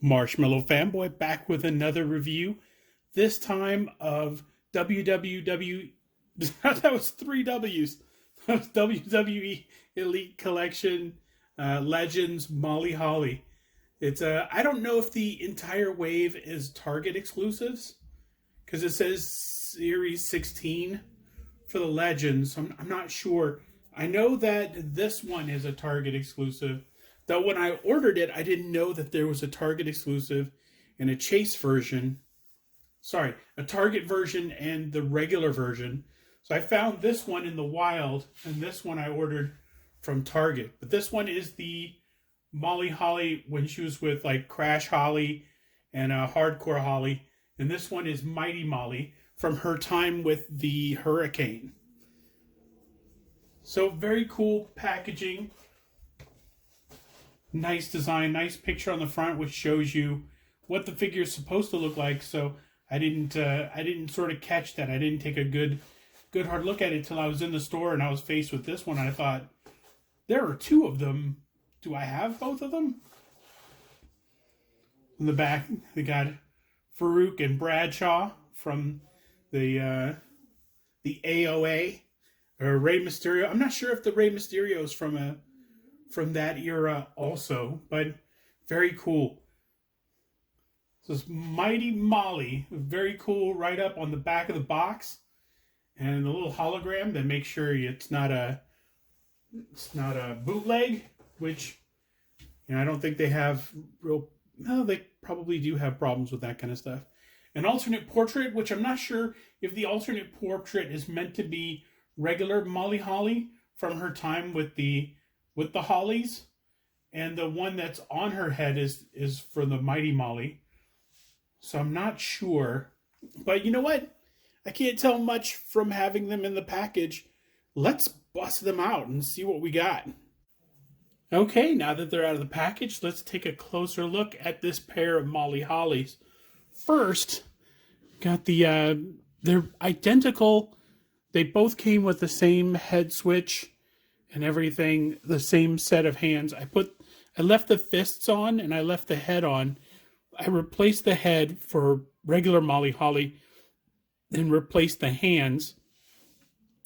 Marshmallow Fanboy back with another review, this time of WWW. That was three W's. That was WWE Elite Collection Legends Molly Holly. It's I don't know if the entire wave is Target exclusives because it says Series 16 for the Legends. I'm not sure. I know that this one is a Target exclusive. Though when I ordered it, I didn't know that there was a Target exclusive and a Chase version. Sorry, a Target version and the regular version. So I found this one in the wild, and this one I ordered from Target. But this one is the Molly Holly when she was with like Crash Holly and Hardcore Holly. And this one is Mighty Molly from her time with the Hurricane. So very cool packaging. Nice design, nice picture on the front, which shows you what the figure is supposed to look like. So I didn't sort of catch that. I didn't take a good hard look at it till I was in the store and I was faced with this one. And I thought, there are two of them. Do I have both of them? In the back, they got Farouk and Bradshaw from the AOA or Rey Mysterio. I'm not sure if the Rey Mysterio is from that era also, but very cool. So it's Mighty Molly, very cool right up on the back of the box, and the little hologram that makes sure it's not a bootleg, which I don't think they have real. No, they probably do have problems with that kind of stuff. An alternate portrait, which I'm not sure if the alternate portrait is meant to be regular Molly Holly from her time with the Hollies, and the one that's on her head is for the Mighty Molly. So I'm not sure. But you know what? I can't tell much from having them in the package. Let's bust them out and see what we got. Okay, now that they're out of the package, let's take a closer look at this pair of Molly Hollies. First, got they're identical. They both came with the same head switch and everything, the same set of hands. I left the fists on and I left the head on. I replaced the head for regular Molly Holly and replaced the hands.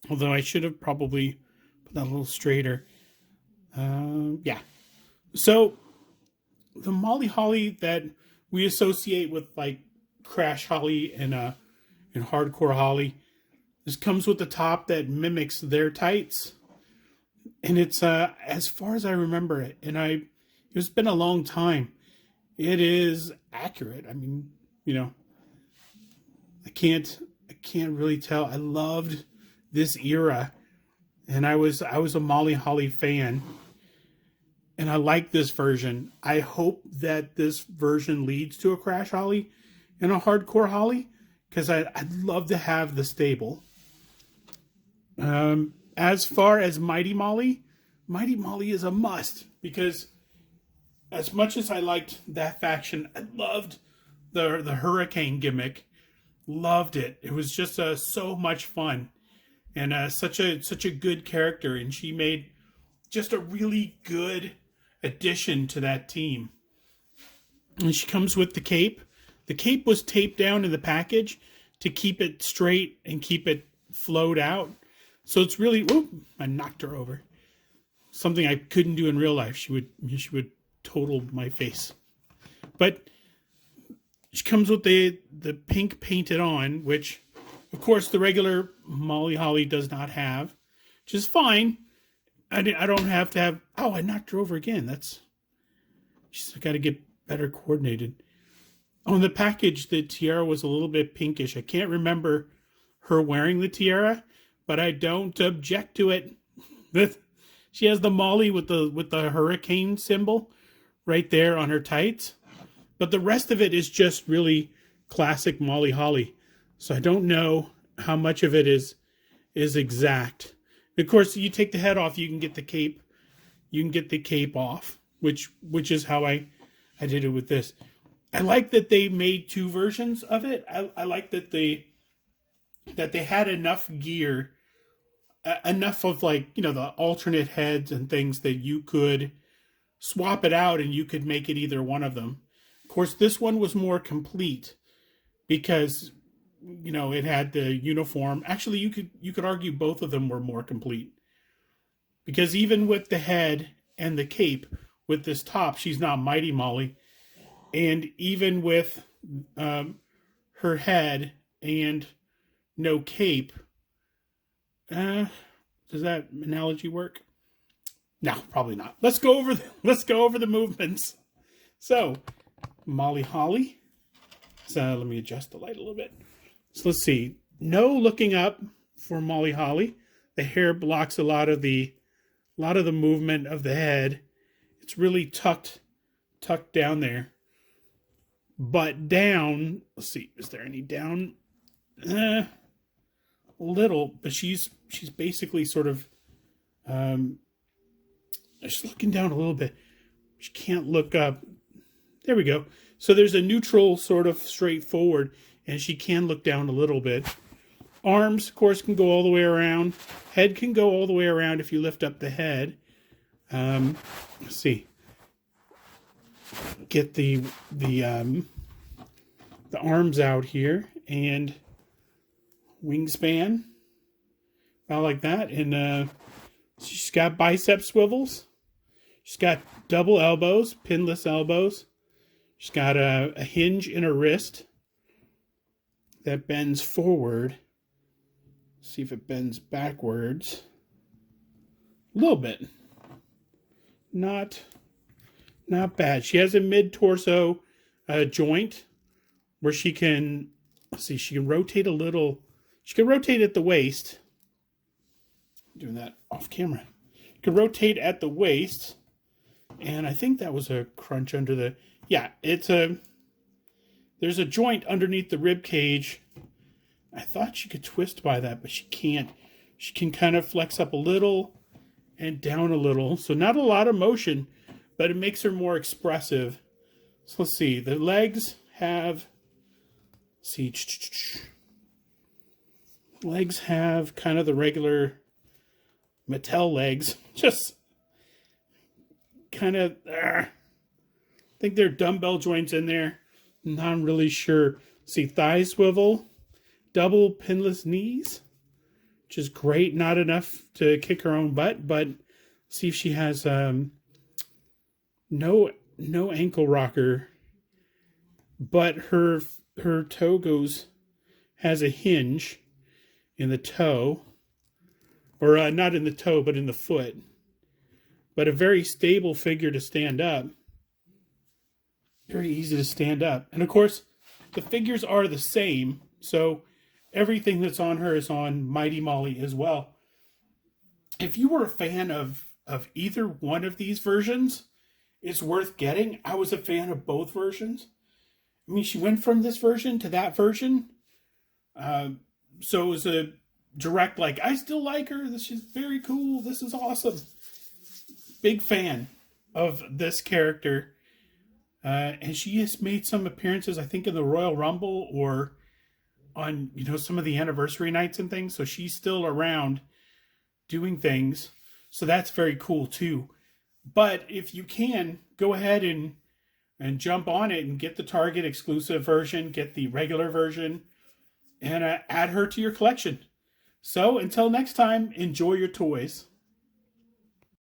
Although I should have probably put that a little straighter. Yeah. So the Molly Holly that we associate with like Crash Holly and Hardcore Holly, this comes with the top that mimics their tights. And it's as far as I remember it, and it's been a long time. It is accurate. I mean, I can't really tell. I loved this era, and I was a Molly Holly fan, and I like this version. I hope that this version leads to a Crash Holly and a Hardcore Holly, because I'd love to have the stable. As far as Mighty Molly is a must, because as much as I liked that faction, I loved the Hurricane gimmick. Loved it. It was just so much fun, and such a good character, and she made just a really good addition to that team. And she comes with the cape. The cape was taped down in the package to keep it straight and keep it flowed out. So it's really, I knocked her over. Something I couldn't do in real life. She would total my face. But she comes with the pink painted on, which of course the regular Molly Holly does not have, which is fine. I don't have to have, I knocked her over again. She's got to get better coordinated. On the package, the tiara was a little bit pinkish. I can't remember her wearing the tiara, but I don't object to it. She has the Molly with the hurricane symbol right there on her tights, but the rest of it is just really classic Molly Holly. So I don't know how much of it is exact. Of course, you take the head off, you can get the cape. You can get the cape off, which is how I did it with this. I like that they made two versions of it. I like that they had enough gear, enough of the alternate heads and things that you could swap it out and you could make it either one of them. Of course, this one was more complete because, you know, it had the uniform. Actually, you could argue both of them were more complete because even with the head and the cape, with this top, she's not Mighty Molly, and even with her head and no cape, does that analogy work? No, probably not. Let's go over the movements. So, Molly Holly. So let me adjust the light a little bit. So let's see. No looking up for Molly Holly. The hair blocks a lot of the movement of the head. It's really tucked down there. But down, let's see, is there any down? A little, but she's basically sort of just looking down a little bit. She can't look up. There we go. So there's a neutral sort of straightforward, and she can look down a little bit. Arms, of course, can go all the way around. Head can go all the way around if you lift up the head. Let's see. Get the arms out here, and wingspan, about like that. And she's got bicep swivels. She's got double elbows, pinless elbows. She's got a hinge in her wrist that bends forward. Let's see if it bends backwards. A little bit. Not bad. She has a mid-torso joint where she can, let's see, she can rotate a little. She can rotate at the waist. I'm doing that off camera. You can rotate at the waist. And I think that was a crunch under the, yeah, there's a joint underneath the rib cage. I thought she could twist by that, but she can't. She can kind of flex up a little and down a little. So not a lot of motion, but it makes her more expressive. So let's see. The legs have, let's see. Legs have kind of the regular Mattel legs. Just kind of, I think there are dumbbell joints in there. Not really sure. See, thigh swivel, double pinless knees, which is great. Not enough to kick her own butt, but see if she has no ankle rocker, but her toe has a hinge in the toe, or not in the toe, but in the foot. But a very stable figure to stand up. Very easy to stand up. And of course, the figures are the same. So everything that's on her is on Mighty Molly as well. If you were a fan of either one of these versions, it's worth getting. I was a fan of both versions. I mean, she went from this version to that version. So it was a direct, like, I still like her. This is very cool. This is awesome. Big fan of this character. And she has made some appearances, I think, in the Royal Rumble or on, you know, some of the anniversary nights and things. So she's still around doing things. So that's very cool too. But if you can, go ahead and jump on it and get the Target exclusive version, get the regular version, and add her to your collection. So until next time, enjoy your toys.